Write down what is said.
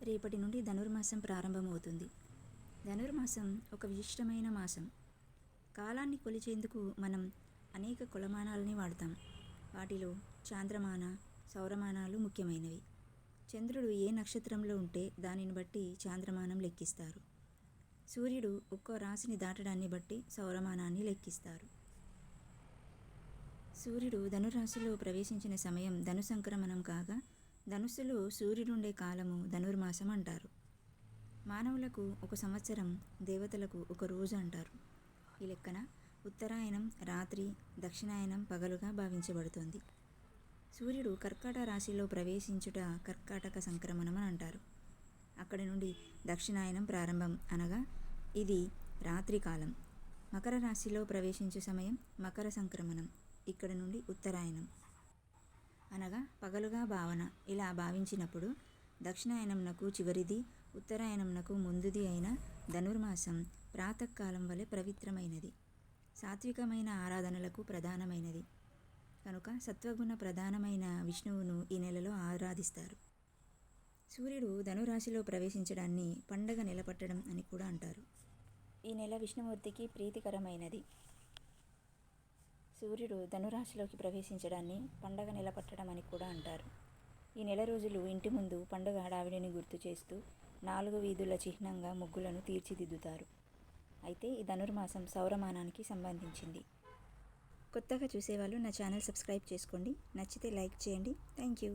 రేపటి నుండి ధనుర్మాసం ప్రారంభమవుతుంది. ధనుర్మాసం ఒక విశిష్టమైన మాసం. కాలాన్ని కొలిచేందుకు మనం అనేక కొలమానాలని వాడతాం. వాటిలో చాంద్రమాన, సౌరమానాలు ముఖ్యమైనవి. చంద్రుడు ఏ నక్షత్రంలో ఉంటే దానిని బట్టి చాంద్రమానం లెక్కిస్తారు. సూర్యుడు ఒక్కో రాశిని దాటడాన్ని బట్టి సౌరమానాన్ని లెక్కిస్తారు. సూర్యుడు ధనురాశిలో ప్రవేశించిన సమయం ధను సంక్రమణం కాగా, ధనుస్సులో సూర్యుడుండే కాలము ధనుర్మాసం అంటారు. మానవులకు ఒక సంవత్సరం, దేవతలకు ఒక రోజు అంటారు. ఈ లెక్కన ఉత్తరాయణం రాత్రి, దక్షిణాయనం పగలుగా భావించబడుతోంది. సూర్యుడు కర్కాట రాశిలో ప్రవేశించుట కర్కాటక సంక్రమణం అని అంటారు. అక్కడి నుండి దక్షిణాయనం ప్రారంభం అనగా ఇది రాత్రి కాలం. మకర రాశిలో ప్రవేశించు సమయం మకర సంక్రమణం. ఇక్కడి నుండి ఉత్తరాయణం అనగా పగలుగా భావన. ఇలా భావించినప్పుడు దక్షిణాయనంనకు చివరిది, ఉత్తరాయణంనకు ముందుది అయిన ధనుర్మాసం ప్రాతకాలం వలె పవిత్రమైనది, సాత్వికమైన ఆరాధనలకు ప్రధానమైనది కనుక సత్వగుణ ప్రధానమైన విష్ణువును ఈ నెలలో ఆరాధిస్తారు. సూర్యుడు ధనురాశిలో ప్రవేశించడాన్ని పండగ నిలపట్టడం అని కూడా అంటారు. ఈ నెల విష్ణుమూర్తికి ప్రీతికరమైనది. సూర్యుడు ధనురాశిలోకి ప్రవేశించడాన్ని పండగ నిలపట్టడం అని కూడా అంటారు. ఈ నెల రోజులు ఇంటి ముందు పండుగ హడావిడిని గుర్తు చేస్తూ 4 వీధుల చిహ్నంగా ముగ్గులను తీర్చిదిద్దుతారు. అయితే ఈ ధనుర్మాసం సౌరమానానికి సంబంధించింది. కొత్తగా చూసేవాళ్ళు నా ఛానల్ సబ్స్క్రైబ్ చేసుకోండి. నచ్చితే లైక్ చేయండి. Thank you.